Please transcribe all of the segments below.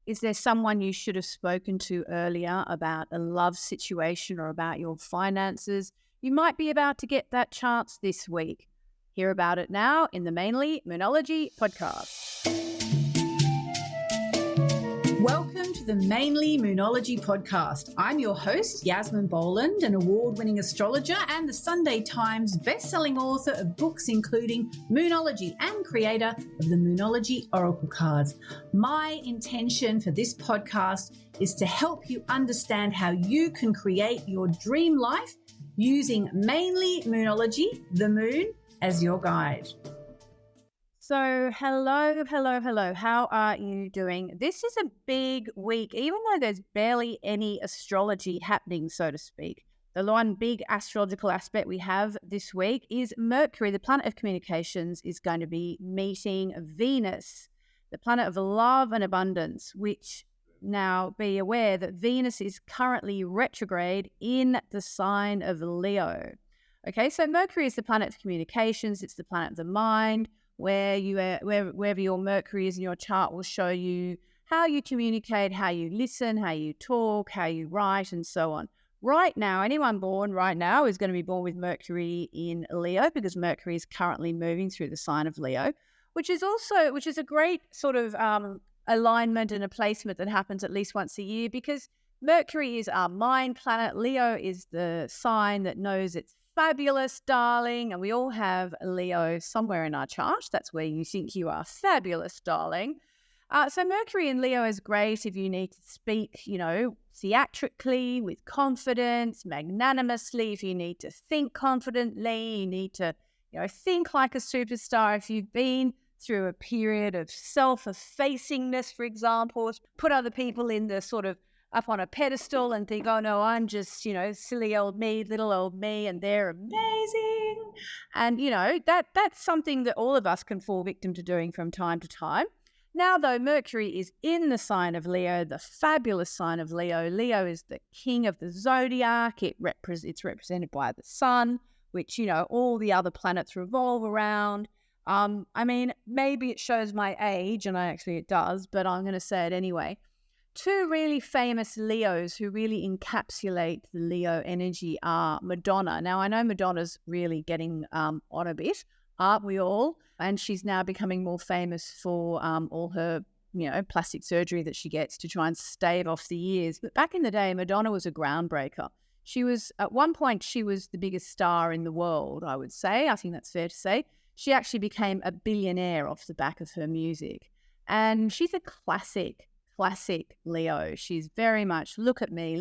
Is there someone you should have spoken to earlier about a love situation or about your finances? You might be about to get that chance this week. Hear about it now in the Mainly Moonology podcast. Welcome to the Mainly Moonology podcast. I'm your host, Yasmin Boland, an award-winning astrologer and the Sunday Times best-selling author of books including Moonology and creator of the Moonology Oracle cards. My intention for this podcast is to help you understand how you can create your dream life using mainly Moonology, the moon, as your guide. So hello. How are you doing? This is a big week, even though there's barely any astrology happening, so to speak. The one big astrological aspect we have this week is Mercury, the planet of communications, is going to be meeting Venus, the planet of love and abundance, which now be aware that Venus is currently retrograde in the sign of Leo. Okay, so Mercury is the planet of communications. It's the planet of the mind, wherever your Mercury is in your chart will show you how you communicate, how you listen, how you talk, how you write, and so on. Right now, anyone born right now is going to be born with Mercury in Leo because Mercury is currently moving through the sign of Leo, which is a great sort of alignment and a placement that happens at least once a year because Mercury is our mind planet. Leo is the sign that knows it's fabulous, darling, and we all have Leo somewhere in our chart. That's where you think you are fabulous, darling. So Mercury in Leo is great if you need to speak, theatrically, with confidence, magnanimously. If you need to think confidently, you need to, think like a superstar. If you've been through a period of self-effacingness, for example, put other people in the sort of up on a pedestal and think, oh no, I'm just, silly old me, little old me, and they're amazing. And, that's something that all of us can fall victim to doing from time to time. Now, though, Mercury is in the sign of Leo, the fabulous sign of Leo. Leo is the king of the zodiac. It's represented by the sun, which, all the other planets revolve around. Maybe it shows my age, and it does, but I'm going to say it anyway. Two really famous Leos who really encapsulate the Leo energy are Madonna. Now, I know Madonna's really getting on a bit, aren't we all? And she's now becoming more famous for all her, plastic surgery that she gets to try and stave off the years. But back in the day, Madonna was a groundbreaker. At one point, she was the biggest star in the world, I would say. I think that's fair to say. She actually became a billionaire off the back of her music. And she's a classic Leo. She's very much, look at me.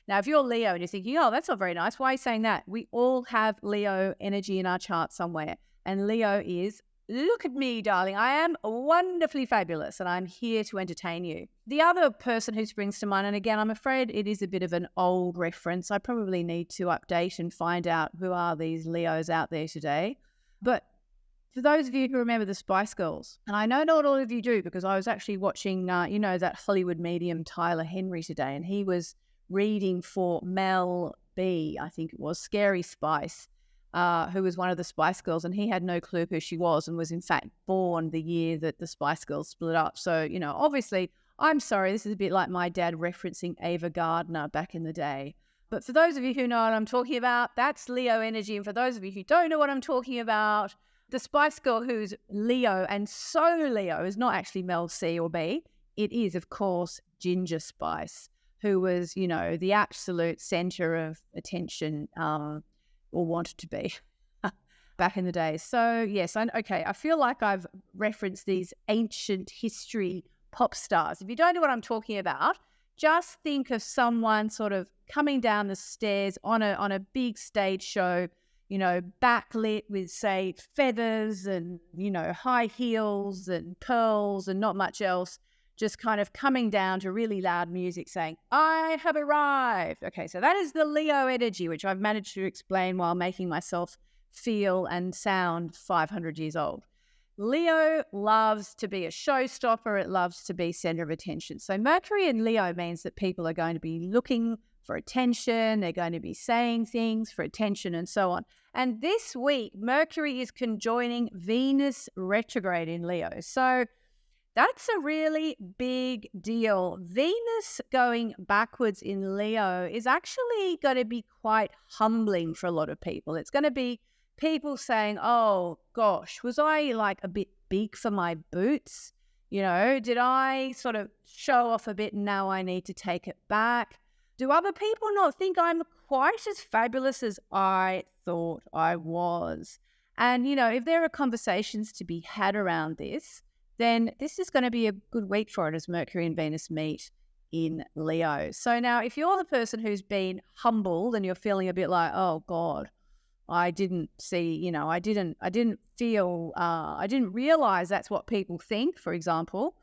Now, if you're Leo and you're thinking, oh, that's not very nice, why are you saying that? We all have Leo energy in our chart somewhere. And Leo is, look at me, darling. I am wonderfully fabulous and I'm here to entertain you. The other person who springs to mind, and again, I'm afraid it is a bit of an old reference. I probably need to update and find out who are these Leos out there today. But for those of you who remember the Spice Girls, and I know not all of you do because I was actually watching, that Hollywood medium Tyler Henry today, and he was reading for Mel B, I think it was, Scary Spice, who was one of the Spice Girls, and he had no clue who she was and was in fact born the year that the Spice Girls split up. So, obviously, I'm sorry, this is a bit like my dad referencing Ava Gardner back in the day. But for those of you who know what I'm talking about, that's Leo energy. And for those of you who don't know what I'm talking about, the Spice Girl who's Leo and so Leo is not actually Mel C or B. It is, of course, Ginger Spice, who was, the absolute center of attention or wanted to be back in the day. So, yes, I feel like I've referenced these ancient history pop stars. If you don't know what I'm talking about, just think of someone sort of coming down the stairs on a big stage show, backlit with, say, feathers and, high heels and pearls and not much else, just kind of coming down to really loud music saying, I have arrived. Okay, so that is the Leo energy, which I've managed to explain while making myself feel and sound 500 years old. Leo loves to be a showstopper. It loves to be center of attention. So Mercury in Leo means that people are going to be looking for attention. They're going to be saying things for attention and so on. And this week, Mercury is conjoining Venus retrograde in Leo. So That's a really big deal. Venus going backwards in Leo is actually going to be quite humbling for a lot of people. It's going to be people saying, oh gosh, was I like a bit big for my boots? You know, did I sort of show off a bit and now I need to take it back? Do other people not think I'm quite as fabulous as I thought I was? And, you know, if there are conversations to be had around this, then this is going to be a good week for it as Mercury and Venus meet in Leo. So now if you're the person who's been humbled and you're feeling a bit like, oh God, I didn't see, you know, I didn't feel, I didn't realize that's what people think, for example,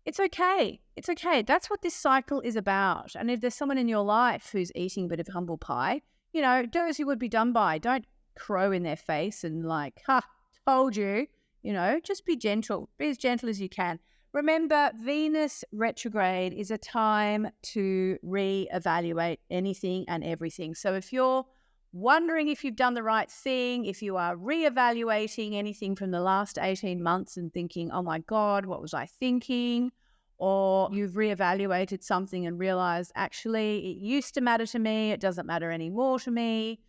it's okay. It's okay. That's what this cycle is about. And if there's someone in your life who's eating a bit of humble pie, you know, do as you would be done by. Don't crow in their face and like, ha, told you. You know, just be gentle. Be as gentle as you can. Remember, Venus retrograde is a time to reevaluate anything and everything. So if you're wondering if you've done the right thing, if you are reevaluating anything from the last 18 months and thinking, oh my God, what was I thinking? Or you've reevaluated something and realized, actually, it used to matter to me. It doesn't matter anymore to me.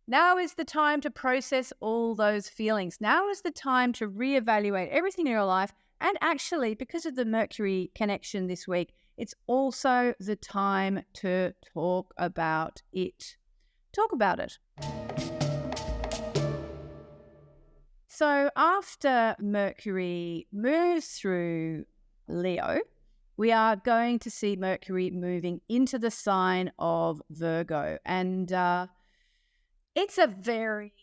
Now is the time to process all those feelings. Now is the time to reevaluate everything in your life. And actually, because of the Mercury connection this week, it's also the time to talk about it. Talk about it. So after Mercury moves through Leo, we are going to see Mercury moving into the sign of Virgo. And it's a very,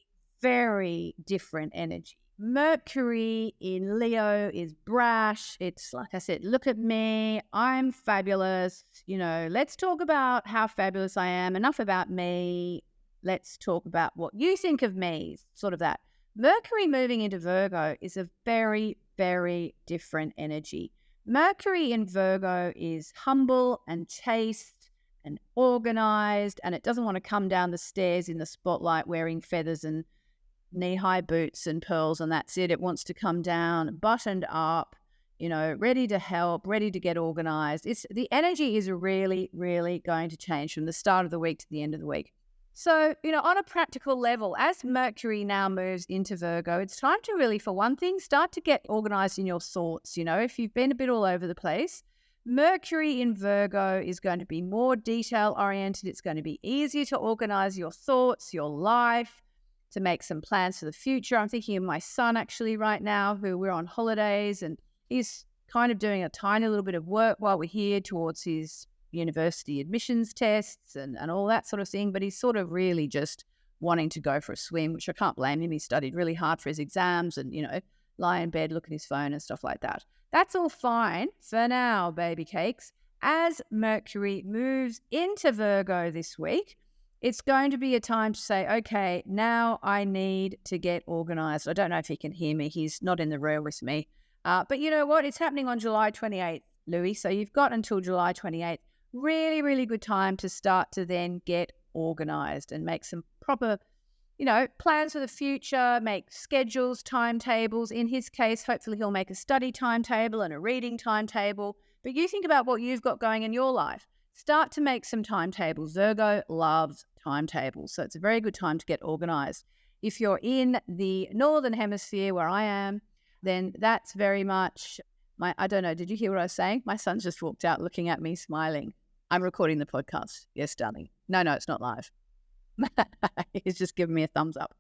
very different energy. Mercury in Leo is brash. It's like I said, look at me. I'm fabulous. You know, let's talk about how fabulous I am. Enough about me. Let's talk about what you think of me. Sort of that. Mercury moving into Virgo is a very, very different energy. Mercury in Virgo is humble and chaste and organized, and it doesn't want to come down the stairs in the spotlight wearing feathers and knee-high boots and pearls, and that's it. It wants to come down, buttoned up, you know, ready to help, ready to get organized. The energy is really, really going to change from the start of the week to the end of the week. So, you know, on a practical level, as Mercury now moves into Virgo, it's time to really, for one thing, start to get organized in your thoughts. You know, if you've been a bit all over the place, Mercury in Virgo is going to be more detail-oriented. It's going to be easier to organize your thoughts, your life, to make some plans for the future. I'm thinking of my son actually right now, who we're on holidays, and he's kind of doing a tiny little bit of work while we're here towards his university admissions tests and all that sort of thing. But he's sort of really just wanting to go for a swim, which I can't blame him. He studied really hard for his exams and, you know, lie in bed, look at his phone and stuff like that. That's all fine for now, baby cakes. As Mercury moves into Virgo this week, it's going to be a time to say, okay, now I need to get organized. I don't know if he can hear me. He's not in the room with me. But you know what? It's happening on July 28th, Louis. So you've got until July 28th. Really, really good time to start to then get organized and make some proper, you know, plans for the future, make schedules, timetables. In his case, hopefully he'll make a study timetable and a reading timetable. But you think about what you've got going in your life. Start to make some timetables. Virgo loves timetables, so it's a very good time to get organized. If you're in the Northern Hemisphere where I am, then that's very much I don't know, did you hear what I was saying? My son's just walked out looking at me, smiling. I'm recording the podcast. Yes, darling. No, it's not live. He's just giving me a thumbs up.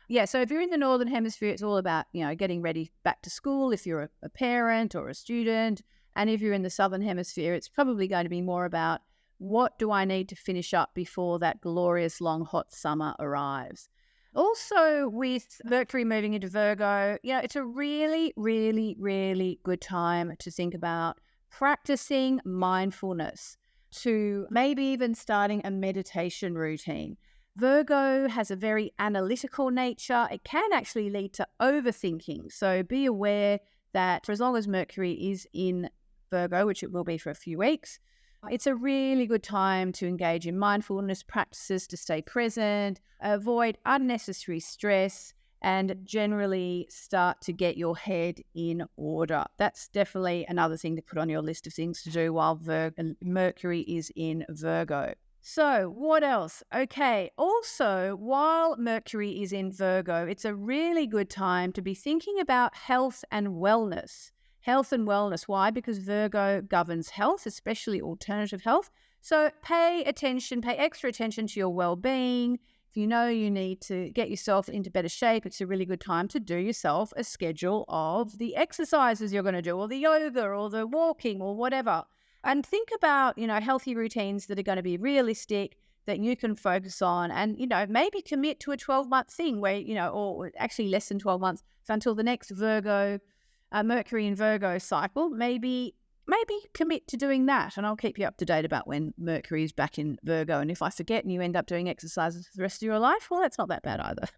Yeah, so if you're in the Northern Hemisphere, it's all about, you know, getting ready back to school if you're a parent or a student. And if you're in the Southern Hemisphere, it's probably going to be more about what do I need to finish up before that glorious long hot summer arrives. Also, with Mercury moving into Virgo, you know, it's a really, really, really good time to think about practicing mindfulness, to maybe even starting a meditation routine. Virgo has a very analytical nature. It can actually lead to overthinking. So be aware that for as long as Mercury is in Virgo, which it will be for a few weeks, it's a really good time to engage in mindfulness practices to stay present, avoid unnecessary stress, and generally start to get your head in order. That's definitely another thing to put on your list of things to do while Mercury is in Virgo. So what else? Okay, also, while Mercury is in Virgo, it's a really good time to be thinking about health and wellness. Health and wellness. Why? Because Virgo governs health, especially alternative health. So pay extra attention to your well-being. If you know you need to get yourself into better shape, it's a really good time to do yourself a schedule of the exercises you're going to do, or the yoga, or the walking, or whatever. And think about, healthy routines that are going to be realistic, that you can focus on, and, maybe commit to a 12-month thing where, or actually less than 12 months. So until the next Mercury in Virgo cycle, maybe commit to doing that. And I'll keep you up to date about when Mercury is back in Virgo. And if I forget and you end up doing exercises for the rest of your life, well, that's not that bad either.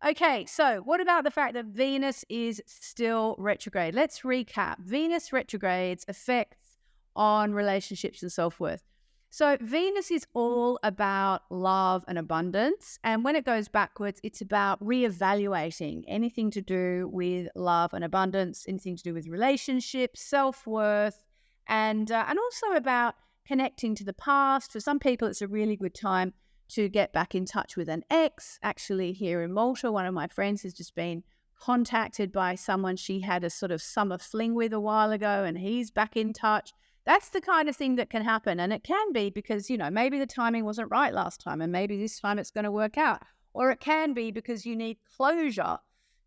Okay, so what about the fact that Venus is still retrograde? Let's recap. Venus retrograde's effects on relationships and self-worth. So Venus is all about love and abundance. And when it goes backwards, it's about reevaluating anything to do with love and abundance, anything to do with relationships, self-worth, and also about connecting to the past. For some people, it's a really good time to get back in touch with an ex. Actually, here in Malta, one of my friends has just been contacted by someone she had a sort of summer fling with a while ago, and he's back in touch. That's the kind of thing that can happen. And it can be because, maybe the timing wasn't right last time, and maybe this time it's going to work out. Or it can be because you need closure.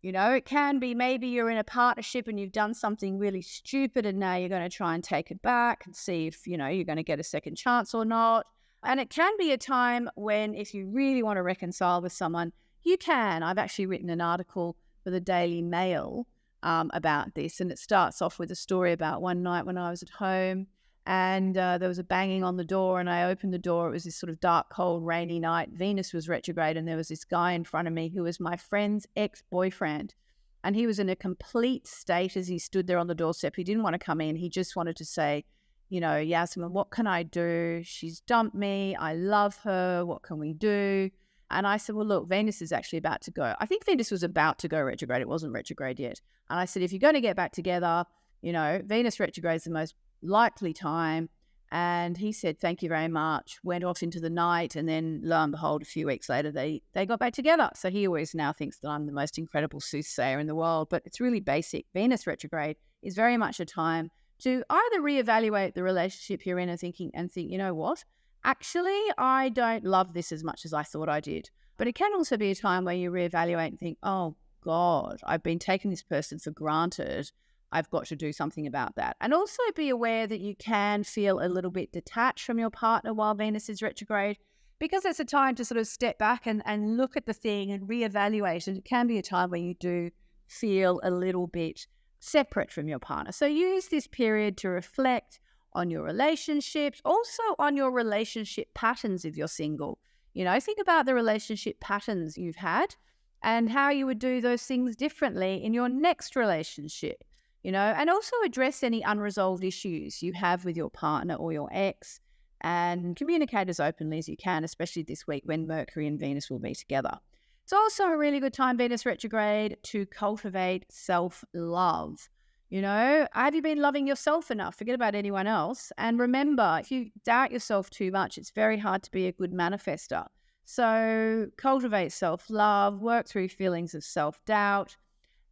It can be maybe you're in a partnership and you've done something really stupid, and now you're going to try and take it back and see if, you're going to get a second chance or not. And it can be a time when, if you really want to reconcile with someone, you can. I've actually written an article for the Daily Mail about this, and it starts off with a story about one night when I was at home, and there was a banging on the door, and I opened the door. It was this sort of dark, cold, rainy night. Venus was retrograde, and there was this guy in front of me who was my friend's ex-boyfriend, and he was in a complete state as he stood there on the doorstep. He didn't want to come in. He just wanted to say, Yasmin, what can I do? She's dumped me. I love her. What can we do? And I said, well, look, Venus is actually about to go. I think Venus was about to go retrograde. It wasn't retrograde yet. And I said, if you're going to get back together, Venus retrograde is the most likely time. And he said, thank you very much, went off into the night. And then lo and behold, a few weeks later, they got back together. So he always now thinks that I'm the most incredible soothsayer in the world. But it's really basic. Venus retrograde is very much a time to either reevaluate the relationship you're in and think, you know what? Actually, I don't love this as much as I thought I did. But it can also be a time where you reevaluate and think, oh, God, I've been taking this person for granted. I've got to do something about that. And also be aware that you can feel a little bit detached from your partner while Venus is retrograde, because it's a time to sort of step back and look at the thing and reevaluate. And it can be a time where you do feel a little bit separate from your partner. So use this period to reflect on your relationships, also on your relationship patterns if you're single. Think about the relationship patterns you've had and how you would do those things differently in your next relationship, and also address any unresolved issues you have with your partner or your ex, and communicate as openly as you can, especially this week when Mercury and Venus will be together. It's also a really good time, Venus retrograde, to cultivate self-love. Have you been loving yourself enough? Forget about anyone else. And remember, if you doubt yourself too much, it's very hard to be a good manifester. So cultivate self-love, work through feelings of self-doubt,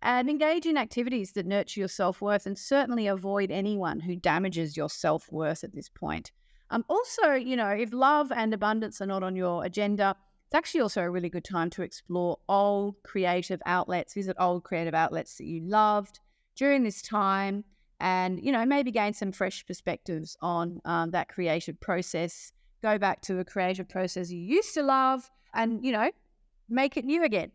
and engage in activities that nurture your self-worth, and certainly avoid anyone who damages your self-worth at this point. Also, if love and abundance are not on your agenda, it's actually also a really good time to explore old creative outlets. Visit old creative outlets that you loved during this time, and, maybe gain some fresh perspectives on that creative process. Go back to a creative process you used to love and, make it new again.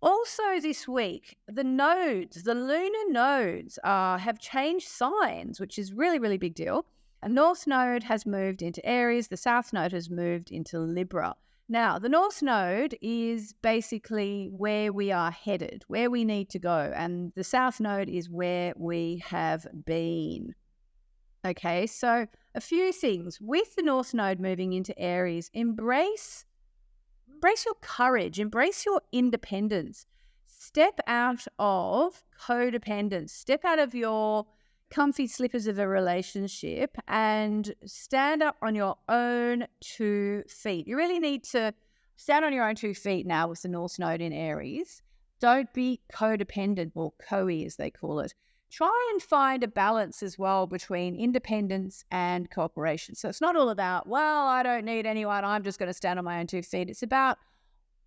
Also this week, the lunar nodes have changed signs, which is really, really big deal. A North Node has moved into Aries. The South Node has moved into Libra. Now, the North Node is basically where we are headed, where we need to go. And the South Node is where we have been. Okay, so a few things. With the North Node moving into Aries, embrace your courage, embrace your independence. Step out of codependence, step out of your comfy slippers of a relationship and stand up on your own 2 feet. You really need to stand on your own 2 feet now with the North Node in Aries. Don't be codependent, or COE as they call it. Try and find a balance as well between independence and cooperation. So it's not all about, well, I don't need anyone, I'm just going to stand on my own 2 feet. It's about,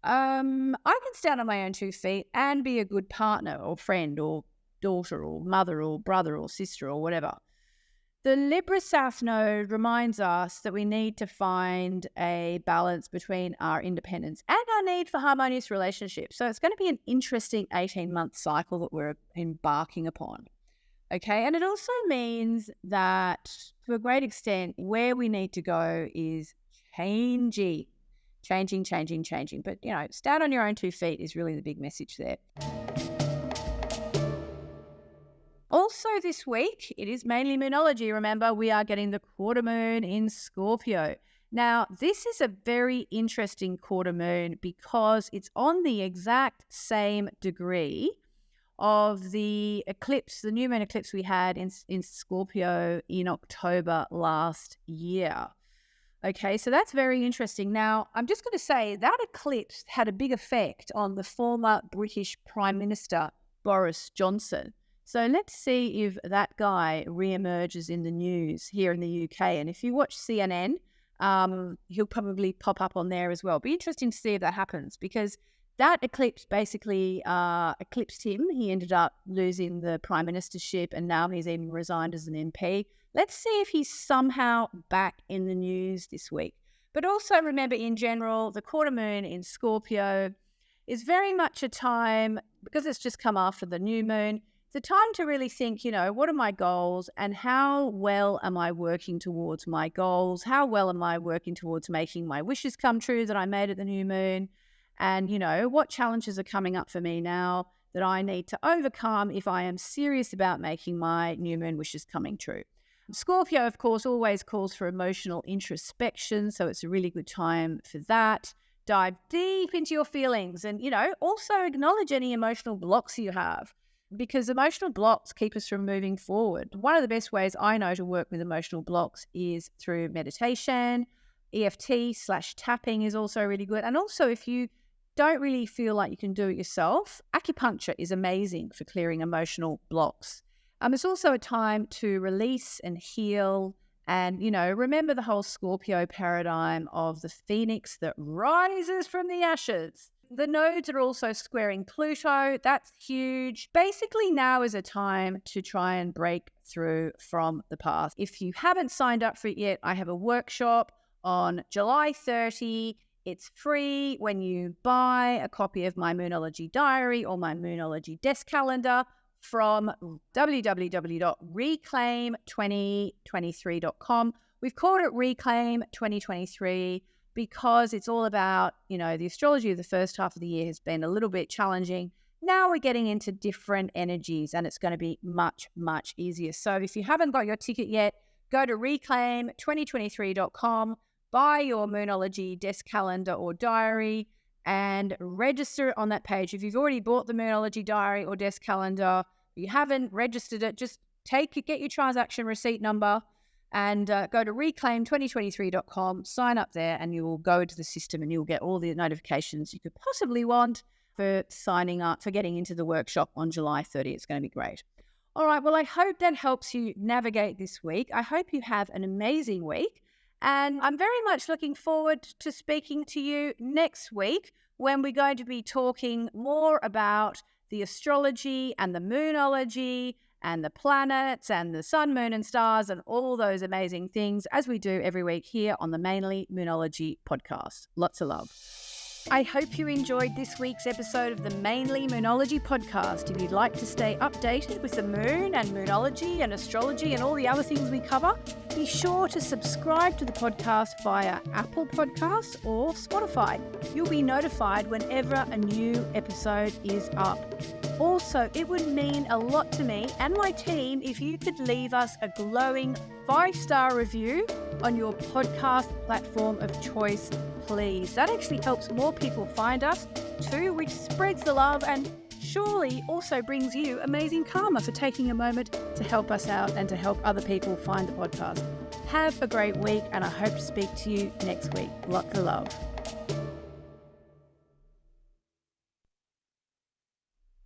I can stand on my own 2 feet and be a good partner or friend or daughter or mother or brother or sister or whatever. The Libra South Node reminds us that we need to find a balance between our independence and our need for harmonious relationships. So it's going to be an interesting 18-month cycle that we're embarking upon. Okay, and it also means that to a great extent, where we need to go is changing. But, stand on your own 2 feet is really the big message there. Also this week, it is mainly Moonology. Remember, we are getting the quarter moon in Scorpio. Now, this is a very interesting quarter moon because it's on the exact same degree of the eclipse, the new moon eclipse we had in Scorpio in October last year. Okay, so that's very interesting. Now, I'm just going to say that eclipse had a big effect on the former British Prime Minister, Boris Johnson. So let's see if that guy reemerges in the news here in the UK. And if you watch CNN, he'll probably pop up on there as well. Be interesting to see if that happens, because that eclipse basically eclipsed him. He ended up losing the prime ministership, and now he's even resigned as an MP. Let's see if he's somehow back in the news this week. But also remember, in general, the quarter moon in Scorpio is very much a time, because it's just come after the new moon, it's a time to really think, what are my goals and how well am I working towards my goals? How well am I working towards making my wishes come true that I made at the new moon? And, what challenges are coming up for me now that I need to overcome if I am serious about making my new moon wishes coming true? Scorpio, of course, always calls for emotional introspection, so it's a really good time for that. Dive deep into your feelings and, also acknowledge any emotional blocks you have, because emotional blocks keep us from moving forward. One of the best ways I know to work with emotional blocks is through meditation. EFT/tapping is also really good. And also, if you don't really feel like you can do it yourself, acupuncture is amazing for clearing emotional blocks. It's also a time to release and heal and, remember the whole Scorpio paradigm of the phoenix that rises from the ashes. The nodes are also squaring Pluto. That's huge. Basically, now is a time to try and break through from the past. If you haven't signed up for it yet, I have a workshop on July 30. It's free when you buy a copy of my Moonology diary or my Moonology desk calendar from www.reclaim2023.com. We've called it Reclaim 2023 because it's all about, the astrology of the first half of the year has been a little bit challenging. Now we're getting into different energies and it's going to be much, much easier. So if you haven't got your ticket yet, go to reclaim2023.com, buy your Moonology desk calendar or diary and register on that page. If you've already bought the Moonology diary or desk calendar, you haven't registered it, just get your transaction receipt number and go to reclaim2023.com, sign up there, and you will go into the system and you'll get all the notifications you could possibly want for signing up, for getting into the workshop on July 30. It's going to be great. All right, well, I hope that helps you navigate this week. I hope you have an amazing week. And I'm very much looking forward to speaking to you next week when we're going to be talking more about the astrology and the Moonology and the planets and the sun, moon and stars and all those amazing things as we do every week here on the Mainly Moonology podcast. Lots of love. I hope you enjoyed this week's episode of the Mainly Moonology podcast. If you'd like to stay updated with the moon and Moonology and astrology and all the other things we cover, be sure to subscribe to the podcast via Apple Podcasts or Spotify. You'll be notified whenever a new episode is up. Also, it would mean a lot to me and my team if you could leave us a glowing 5-star review on your podcast platform of choice, please. That actually helps more people find us too, which spreads the love and surely also brings you amazing karma for taking a moment to help us out and to help other people find the podcast. Have a great week, and I hope to speak to you next week. Lots of love.